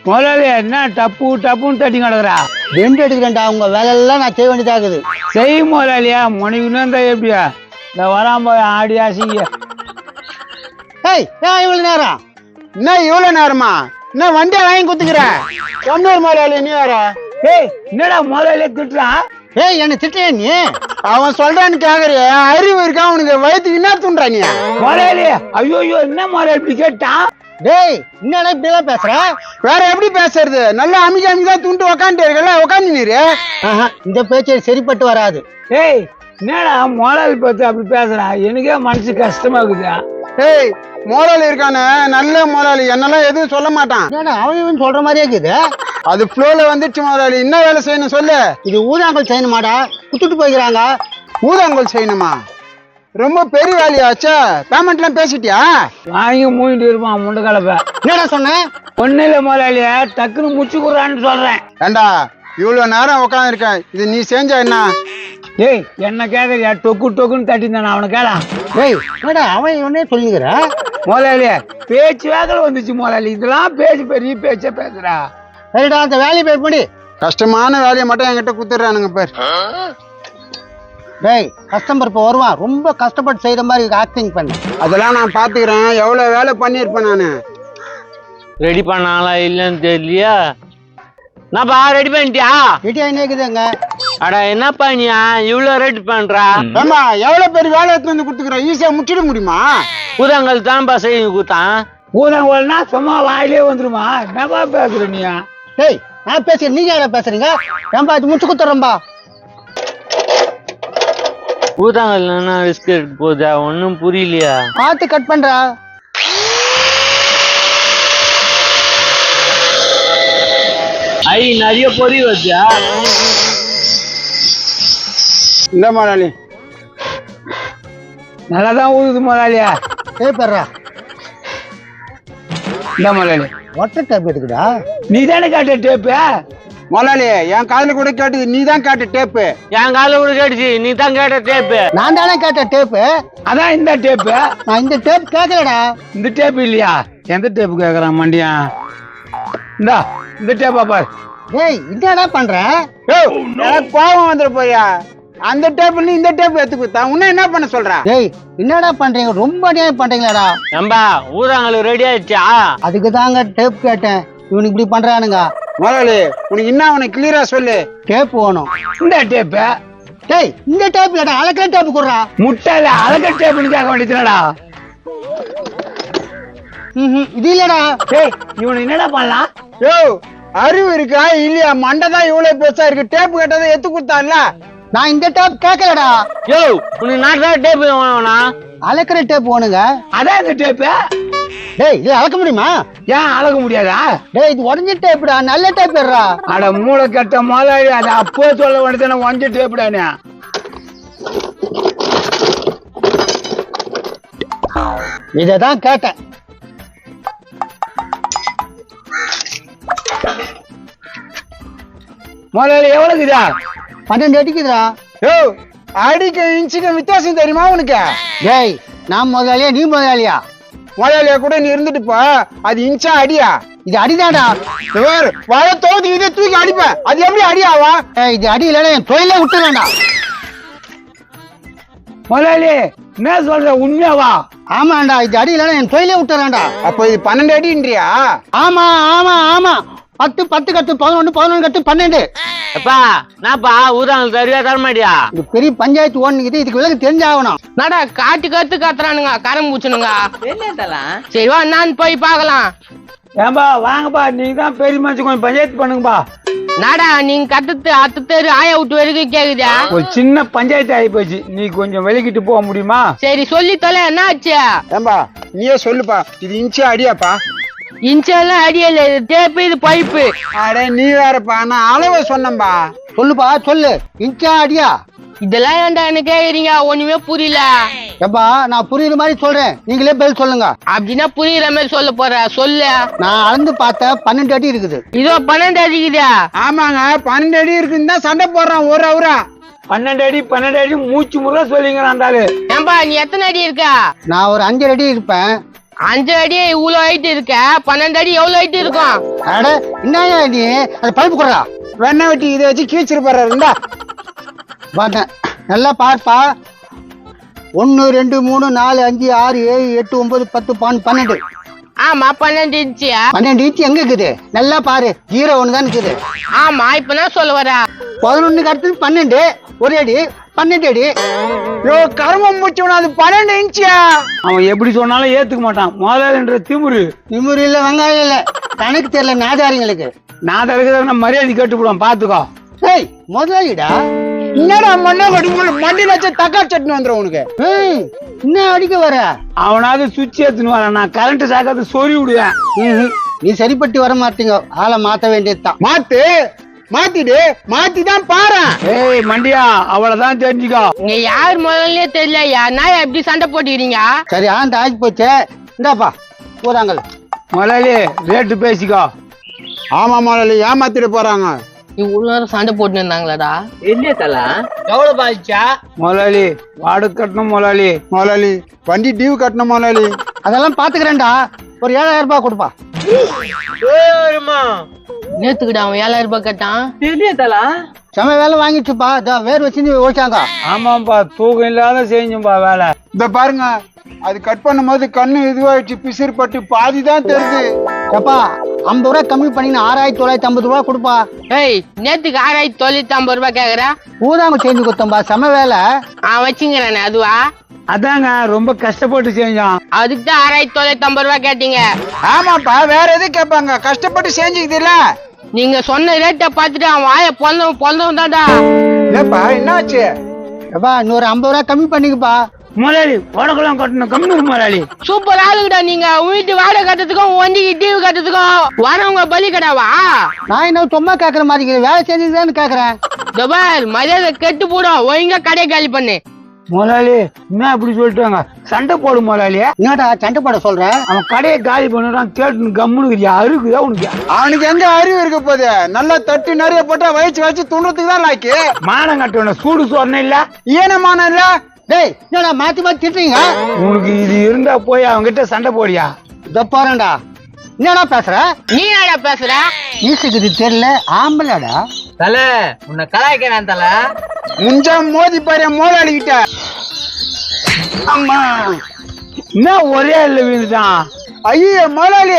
முதலாளி என்ன டப்புன்னு தட்டி கிடக்குறா? ரெண்டு எடுக்கிறேன்டா, உங்க வேலையெல்லாம் நான் செய்ய வேண்டியதாகுது. செய்யும் முதலாளியா முனைக்குன்னு இருந்தா எப்படியா? இந்த வராம ஆடி ஆசிங்க. ஏய் ஏன் இவ்வளவு நேரம்? என்ன இவ்வளவு நேரமா? என்ன வண்டியை வாங்கி குத்துக்கிற? சொன்னூர் முதலாளி நீ வேற. ஏய் என்னடா முதலாளியே திட்டுறான்? ஏய் என்ன திட்டியா நீ? அவன் சொல்றான்னு கேக்குறிய? அறிவு இருக்கா உனக்கு? வயிற்றுக்கு என்ன தூண்டுறா நீ? முதலாளி ஐயோ என்ன முதலாளி இப்படி கேட்டான்? டேய் என்னடா இப்படி எல்லாம் பேசுற? வேற எப்படி பேசுறது? நல்லா அமைதிதான் துண்டு உக்காந்துட்டு இருக்கல, உக்காந்து நீரு. இந்த பேச்சு சரிப்பட்டு வராது. ஏய் என்னடா முதலாளி பத்தி அப்படி பேசுறான்? எனக்கே மனசு கஷ்டமா இருக்குதா? ஏய் முதலாளி இருக்கானே நல்ல முதலாளி, என்னெல்லாம் எதுவும் சொல்ல மாட்டான். என்னடா அவன் சொல்ற மாதிரியே இருக்குது. அது ஃப்ளோல வந்துச்சு முதலாளி. என்ன வேலை செய்யணும் சொல்லு. இது ஊதாங்கல் செய்யணுமாடா? குத்துட்டு போய்க்கிறாங்க. ஊதாங்கல் செய்யணுமா? ரொம்ப பெரிய வேலையாச்சா? பேமெண்ட் எல்லாம் பேசிட்டியா? வாங்கி மூங்கிட்டு இருப்பான் முண்டை கலப்ப. என்னடா சொன்ன? ஒண்ணு இல்ல முதலாளிய டக்குன்னு முடிச்சு கொடுறான்னு சொல்றேன். ஏண்டா இவ்வளவு நேரம் உட்காந்து இருக்கேன், இது நீ செஞ்சா என்ன? ஏய் என்ன கேக்குறியா? டொக்குன்னு தட்டி தானே அவனை கேளா. ஏய் என்னடா அவன் இவனே சொல்லிக்கிற? முதலாளிய பேச்சு வேகல வந்துச்சு முதலாளி. இதெல்லாம் பேச்சு பெரிய பேச்ச பேசுறா. சரிடா அந்த வேலையை போய் பண்ணி. கஷ்டமான வேலையை மட்டும் என்கிட்ட குத்துறானுங்க பேர். டேய் கஸ்டமர் இப்போ வருவான், ரொம்ப கஷ்டப்பட்டு செய்யற மாதிரி ஆக்டிங் பண்ணு. அதெல்லாம் நான் பாத்துக்கிறேன். எவ்வளவு வேலை பண்ணிருப்பேன் நானு. ரெடி பண்ணாங்களா இல்லன்னு தெரியலையா? என்னப்பா ரெடி பண்ணிட்டியா? ரெடி ஆகினேக்குதுங்க. அட என்னப்பா நீ இவ்வளவு ரெடி பண்றா? ஏமா எவ்வளவு பெரிய வேலை எடுத்து வந்து குடுத்துக்கிறேன், ஈஸியா முடிச்சிட முடியுமா? பூதங்கள் தான்ப்பா செய்ய கூத்தான். ஊதங்கோல்னா சும்மா வாயிலே வந்துருமா? என்னப்பா பேசுற நீ? டேய் நான் பேசுறேன், நீங்க யாரா பேசுறீங்க? ஏன்பா இது முடிச்சு குத்துறேன்பா. பூதங்கள் என்ன ரிஸ்க் எடுக்க போதா? ஒன்னும் புரியலையா? பார்த்து கட் பண்றா. ஐ நிறைய பொறி வச்சா. இந்த முதலாளி நல்லாதான் ஊதுது முதலாளியா. ஏய் பெறா இந்த முதலாளி வாட்டர் டேப் எடுக்குடா. நீ தானே கேட்ட டேப்பு? முதலாளி என் காதுல கூட கேட்டு நீ தான் கேட்ட டேப்பு. என் கால கூட கேட்டுச்சு, நீ தான் கேட்ட டேப்பு. நான் தானே கேட்டேன் டேப்பு. அதான் இந்த டேப்பு. நான் இந்த டேப் கேட்கலடா. இந்த டேப்பு இல்லையா? எந்த டேப்பு கேக்குறான் மண்டியா? இந்தா இந்த டேப்பா பாரு. டேய் என்னடா பண்ற? எனக்கு கோபம் வந்துட போயா? அந்த டேப்பு இந்த டேப் எடுத்து கொடுத்தா உன்ன என்ன பண்ண சொல்ற? டேய் என்னடா பண்றீங்க? ரொம்ப அநியாயம் பண்றீங்களாடா. நம்பா ஊதாங்களுக்கு ரெடி ஆயிடுச்சா? அதுக்கு தாங்க டேப் கேட்டேன். இவனுக்கு இப்படி பண்றானுங்க. முதலாளி உனக்கு என்ன உனக்கு கிளியரா சொல்லு. டேப் வேணும். இந்த டேப்பு. டேய் இந்த டேப் இல்லடா, அலக்கா டேப் குடுறா. முட்டையில அழக டேப்புன்னு கேட்க வேண்டியதுடா. இது இல்லடா. டேய் இவனு என்னடா பண்ணலாம்? யோ அறிவு இருக்கா இல்லையா? மண்டை தான் இவ்வளவு பெருசா இருக்கு. டேப் கேட்டதை எடுத்து கொடுத்தான்ல. நான் இந்த டேப் கேட்கலடா. யோ உனக்கு நான் டேப் வேணா? அலக்கிற டேப் வேணுங்க. அதான் இந்த டேப்பு. டேய் இது அளக்க முடியுமா? ஏன் அழக முடியாதா? டேய் இது உடஞ்ச டேப்டா, நல்ல டேப் ஏறா. அட மூளை கட்ட முதலாளி, அதை அப்போ சொல்ல வேண்டியதானே ஒஞ்ச டேப்புடானே. இததான் கேட்டேன். முதலாளி எவ்வளவுக்குதா? 12 அடிக்குதுடா. யோ அடிக்க இன்ச்சுக்கு வித்தியாசம் தெரியுமா உனக்கு? டேய் நான் முதலாளியா நீ முதலாளியா? முதலாளியா கூட நீ இருந்துட்டு போ. அது இன்ச்சா அடியா? இது அடிதாடா. வர தோதி இதை தூக்கி அடிப்ப. அது எப்படி அடியாவா? இது அடி இல்லைன்னா என் தொழிலே விட்டுறேன்டா. முதலாளி என்ன சொல்ற? உண்மையாவா? ஆமாண்டா, இது அடி இல்லைன்னா என் தொழிலே விட்டுறேன்டா. அப்ப இது 12 அடின்றியா? ஆமா ஆமா ஆமா. 10 10 கட்டு 11 11 கட்டு 12. எப்பா நான்ப்பா ஊதாங்கள் தருவியா தரமாட்டியா? இது பெரிய பஞ்சாயத்து ஓடுனுக்குது, இதுக்கு விலகு தெரிஞ்சாகணும். நடா காட்டு கத்து கத்துறானுங்க, கரம் பூச்சனுங்க. சரி வா நான் போய் பாக்கலாம். ஏன்பா வாங்கப்பா, நீங்க தான் பெரிய மனுஷன், கொஞ்சம் பஞ்சாயத்து பண்ணுங்கப்பா. நாடா நீங்க கத்துட்டு அத்து தெரு ஆயா விட்டு வரைக்கும் கேக்குதா? ஒரு சின்ன பஞ்சாயத்து ஆகி போச்சு. நீ கொஞ்சம் வெளிக்கிட்டு போக முடியுமா? சரி சொல்லி தொலை, என்ன ஆச்சு? ஏம்பா நீயே சொல்லுப்பா, இது இன்ச்சா அடியாப்பா? இன்ச்செல்லாம் அடியல, இது டேப்பு, இது பைப்பு. அடே நீ வேறப்பா, நான் அளவை சொன்னேன்பா. சொல்லுப்பா சொல்லு, இன்ச்சா அடியா? இதெல்லாம் ஏன்டா என்ன கேக்குறீங்க? ஒண்ணுமே புரியல. எப்பா நான் புரியுற மாதிரி சொல்றேன், நீங்களே பதில் சொல்லுங்க. அப்படின்னா புரியுற மாதிரி சொல்ல போற, சொல்லு. நான் அளந்து பார்த்தேன், 12 அடி இருக்குது. இதோ 12 அடிக்குதா? ஆமாங்க 12 அடி இருக்குன்னு தான் சண்டை போடுறான் ஒரு அவரா. 12 அடி மூச்சு முறை சொல்லிங்கிறான். ஏம்பா நீ எத்தனை அடி இருக்க? நான் ஒரு 5 அடி இருப்பேன். 5 அடி இவ்வளவு ஹைட் இருக்க, 12 அடி எவ்வளவு ஹைட் இருக்கும்? அட என்னய்யா நீ அது பைப்பு கொடுறா வெண்ணெய் வெட்டி இதை வச்சு கீச்சிருப்பாரு இருந்தா பார்த்தேன். நல்லா பார்ப்பா. 1 2 3 4 5 6 7 8 9 10 12. ஆமா 12 இன்ச்சியா? 12 இன்ச்சு எங்க இருக்குது? நல்லா பாரு, 0 1 தான் இருக்குது. ஆமா இப்ப நான் சொல்ல வர 11க்கு அடுத்து 12, ஒரு அடி 12 அடி. யோ கருமம் முடிச்சவன, அது 12 இன்ச்சியா? அவன் எப்படி சொன்னாலும் ஏத்துக்க மாட்டான். முதலாளின்ற திமுரு. திமுரு இல்ல, வெங்காயம் இல்ல, கணக்கு தெரியல நாதாரிங்களுக்கு. நான் தடுக்கிறத மரியாதை கேட்டுவிடுவான், பாத்துக்கோ. ஏய் முதலாளிடா. என்னடா மண்ணா கட்டி மண்டியில வச்சு தக்காளி சட்னி வந்துடும் உனக்கு. ஏய் என்ன அடிக்க வர? அவனாவது சுவிட்ச் ஏத்துன்னு வர, நான் கரண்ட் சாக்காத சொறி விடுவேன். நீ சரிப்பட்டு வர மாட்டீங்க, ஆளை மாத்த வேண்டியதுதான். மாத்திதான் பாரு. ஏய் மண்டியா, அவ்வளவுதான் தெரிஞ்சுக்கோ. இங்க யார் முதல்ல தெரியலையா? நான் எப்படி சண்டை போட்டுக்கிறீங்க? சரி ஆண்டு ஆகி போச்சு. இந்தாப்பா போதாங்கள். முதலாளி ரேட்டு பேசிக்கோ. ஆமா முதலாளி, ஏமாத்திட்டு போறாங்க. இவ்வளவு நேரம் சண்டை போட்டு இருந்தாங்களாடா? இல்லையே தல, எவ்வளவு பாதிச்சா? முதலாளி வாடகை கட்டணும். முதலாளி வண்டி டியூ கட்டணும் முதலாளி. அதெல்லாம் பாத்துக்கிறேன்டா. ஒரு 7000 ரூபாய் கொடுப்பா. நேத்துக்கிட்ட அவன் 7000 ரூபாய் கேட்டான். இல்லையே தல, செம வேலை வாங்கிச்சுப்பா. வேறு வச்சு ஓடிச்சாங்க. ஆமாப்பா, தூக்கம் இல்லாத செஞ்சும்பா வேலை. இந்த பாருங்க, அது கட் பண்ணும்போது கண்ணு இதுவாயிடுச்சு, பிசிறு பட்டு பாதி தான் தெரியுது. எப்பா 50 ரூபாய் கம்மி பண்ணி 6950 ரூபாய் கொடுப்பா. ஏய் நேத்துக்கு 6950 ரூபாய் கேக்குற? ஊதாங்க செஞ்சு கொடுத்தோம்பா, செம வேலை. வச்சுங்கிறானே அதுவா? அதாங்க ரொம்ப கஷ்டப்பட்டு செஞ்சோம். அதுக்கு தான் 6950 ரூபாய் கேட்டீங்க. ஆமாப்பா, வேற எது கேட்பாங்க, கஷ்டப்பட்டு செஞ்சுக்குதுல்ல. நீங்க சொன்ன ரேட்டை பார்த்துட்டு அவன் வாய பொழந்தவன் தான்டா. ஏப்பா என்னாச்சு? எப்பா இன்னொரு 50 ரூபாய் கம்மி பண்ணிக்கப்பா. முதலாளி வாடகைலாம் கட்டணும், கம்மி முதலாளி. சூப்பர் ஆளுங்கடா நீங்க. உன் வீட்டு வாடகை கட்டுறதுக்கும் வண்டிக்கு டிவி கட்டுறதுக்கும் வரவங்க பலி கடாவா? நான் என்ன சும்மா கேக்குற மாதிரி வேலை செஞ்சுதான்னு கேக்குறேன். தபால் மரியாதை கெட்டு போடும். ஒழுங்கா கடையை காலி பண்ணு. முதலாளி என்ன இப்படி சொல்லிட்டாங்க? சண்டை போடு முதலாளி. என்னடா சண்டை போட சொல்ற? அவன் கடையை காலி பண்ணுறான், கேட்டு கம்முனுக்குறியா? அருக்குதா உனக்கு? அவனுக்கு எங்க அறிவு இருக்க போகுது? நல்லா தட்டி நிறைய போட்டா வச்சு துண்டுறதுக்கு தான் லாய்க்கு. மானம் கட்டணும், சூடு சொன்ன இல்ல, ஈனமான இல்ல. டேய் என்னடா மாத்தி மாத்தி திட்டுறீங்க? உனக்கு இது இருந்தா போய் அவங்க கிட்ட சண்டை போடியா? இதோ போறேன்டா. என்னடா பேசுற? நீ என்னடா பேசுற? ஈசுக்கு தெரியல, ஆம்பளடா. தல உன்னை கலாய்க்கிறேன் தல. முஞ்சா மோதி பாரு முதலாளி கிட்ட. அம்மா என்ன ஒரே இல்ல வீழ்தான். ஐயோ முதலாளி,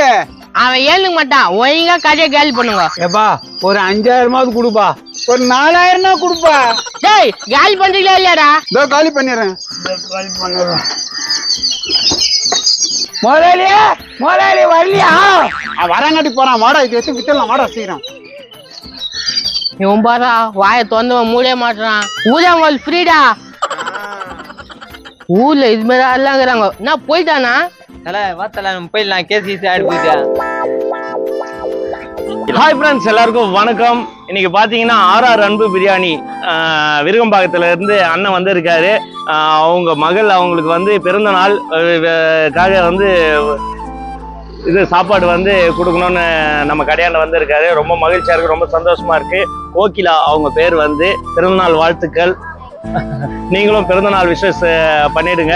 அவன் ஏழுங்க மாட்டான். ஒழுங்கா கடையை காலி பண்ணுங்க. ஏப்பா ஒரு 5000 கொடுப்பா. ஒரு 4000 தான் கொடுப்பா. டேய் காலி பண்றீங்களா இல்லையாடா? இதோ காலி பண்ணிடுறேன். முதலாளி முதலாளி வரலையா? வரங்காட்டி போறான், வாடா இது எடுத்து வித்துடலாம், வாடா சீக்கிரம். இவன் பாரா வாய தொந்தவன் மூடே மாட்டான். ஊதவங்க ஃப்ரீடா. ஊர்ல இது மாதிரி ஆடலாங்கிறாங்க. நான் போயிட்டானா? தல வா தல, நம்ம போயிடலாம். கேஸ் ஆடி போயிட்டா. ஹாய் ஃப்ரெண்ட்ஸ், எல்லாருக்கும் வணக்கம். இன்னைக்கு பாத்தீங்கன்னா ஆர்ஆர் அன்பு பிரியாணி விருகம்பாக்கத்துல இருந்து அண்ணன் வந்து இருக்காரு. அவங்க மகள் அவங்களுக்கு வந்து பிறந்த நாள் காக வந்து இது சாப்பாடு வந்து கொடுக்கணும்னு நம்ம கடையாண்ட வந்து இருக்காரு. ரொம்ப மகிழ்ச்சியா இருக்கு, ரொம்ப சந்தோஷமா இருக்கு. கோகிலா அவங்க பேர் வந்து. பிறந்தநாள் வாழ்த்துக்கள். நீங்களும் பிறந்தநாள் விஷஸ் பண்ணிடுங்க.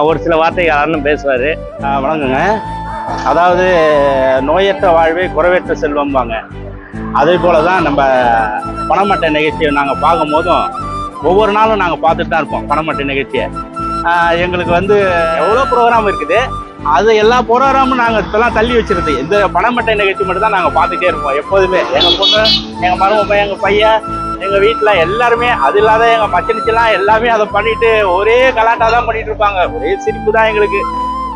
ஒரு சில வார்த்தைகள் அண்ணன் பேசுவாரு. வணக்கங்க. அதாவது நோயற்ற வாழ்வே குறைவற்ற செல்வம்பாங்க. அதே போல தான் நம்ம பணமட்டை நிகழ்ச்சியை நாங்கள் பார்க்கும் போதும் ஒவ்வொரு நாளும் நாங்கள் பார்த்துட்டு தான் இருப்போம் பணமட்டை நிகழ்ச்சியை. எங்களுக்கு வந்து எவ்வளோ ப்ரோக்ராம் இருக்குது, அது எல்லா ப்ரோக்ராமும் நாங்கள் இப்போலாம் தள்ளி வச்சிருது. இந்த பணமட்டை நிகழ்ச்சி மட்டும் தான் நாங்கள் பார்த்துட்டே இருப்போம் எப்போதுமே. எங்கள் பொண்ணு, எங்கள் மருமகன், எங்கள் பையன், எங்கள் வீட்டில் எல்லாருமே, அது இல்லாத எங்கள் மச்சனிச்செல்லாம் எல்லாமே அதை பண்ணிட்டு ஒரே கலாட்டா தான் பண்ணிட்டு இருப்பாங்க. ஒரே சிரிப்பு தான் எங்களுக்கு.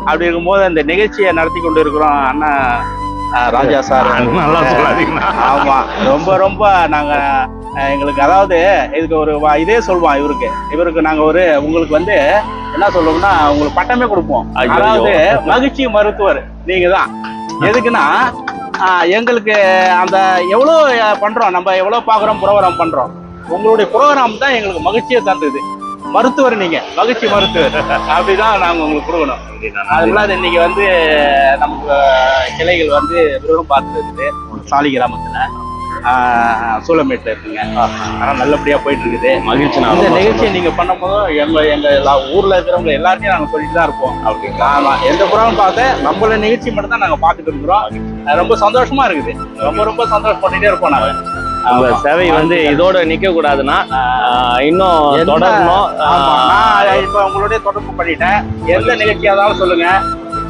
அப்படி இருக்கும்போது அந்த நிகழ்ச்சியை நடத்தி கொண்டு இருக்கிறோம் அண்ணா ராஜா சார். நல்லா சொல்லாதீங்கன்னா. ஆமா, ரொம்ப ரொம்ப நாங்க எங்களுக்கு அதாவது இதுக்கு ஒரு இதே சொல்லுவோம். இவருக்கு நாங்க ஒரு உங்களுக்கு வந்து என்ன சொல்லுவோம்னா உங்களுக்கு பட்டமே கொடுப்போம். அதாவது மகிழ்ச்சி மருத்துவர் நீங்க தான். எதுக்குன்னா எங்களுக்கு அந்த எவ்வளோ பண்றோம், நம்ம எவ்வளோ பாக்குறோம், ப்ரோக்ராம் பண்றோம். உங்களுடைய ப்ரோக்ராம் தான் எங்களுக்கு மகிழ்ச்சியை தந்தது. மருத்துவர் நீங்க, மகிழ்ச்சி மருத்துவர். அப்படிதான் நாங்க உங்களுக்கு கொடுக்கணும். அதனால இன்னைக்கு வந்து நமக்கு கிளைகள் வந்து விருகம் பார்த்து இருக்குது சாலி கிராமத்துல. சூளமேட்டில் இருக்குங்க. ஆனால் நல்லபடியாக போயிட்டு இருக்குது. மகிழ்ச்சி. இந்த நிகழ்ச்சியை நீங்க பண்ணும்போது எங்க ஊர்ல இருக்கிறவங்க எல்லாத்தையும் நாங்க சொல்லிட்டு தான் இருப்போம். அப்படிங்களா? ஆமா, எந்த புறம் பார்த்து நம்மள நிகழ்ச்சி மட்டும் தான் நாங்க பார்த்துட்டு இருக்கிறோம். ரொம்ப சந்தோஷமா இருக்குது. ரொம்ப சந்தோஷப்பட்டுட்டே இருப்போம் நாங்க. உங்க சேவை வந்து இதோட நிக்க கூடாதுன்னா இன்னும் தொடரணும். நான் இப்ப உங்களுடைய தொடர்பு பண்ணிட்டேன். எந்த நிகழ்ச்சியா இருந்தாலும் சொல்லுங்க.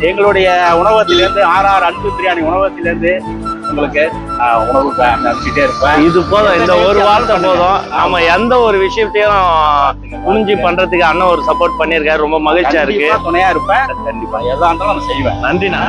எங்களுடைய உணவகத்திலிருந்து ஆர்ஆர் அன்பு பிரியாணி உணவகத்திலிருந்து உங்களுக்கு உணவு அனுப்பிச்சிட்டே இருப்பேன். இது போதும், இந்த ஒரு வார்த்தை போதும். நம்ம எந்த ஒரு விஷயத்தையும் புரிஞ்சு பண்றதுக்கு அண்ணன் ஒரு சப்போர்ட் பண்ணியிருக்காரு. ரொம்ப மகிழ்ச்சியா இருக்கு. துணையா இருப்பேன். கண்டிப்பா எதா இருந்தாலும் நான் செய்வேன். நன்றிண்ணா.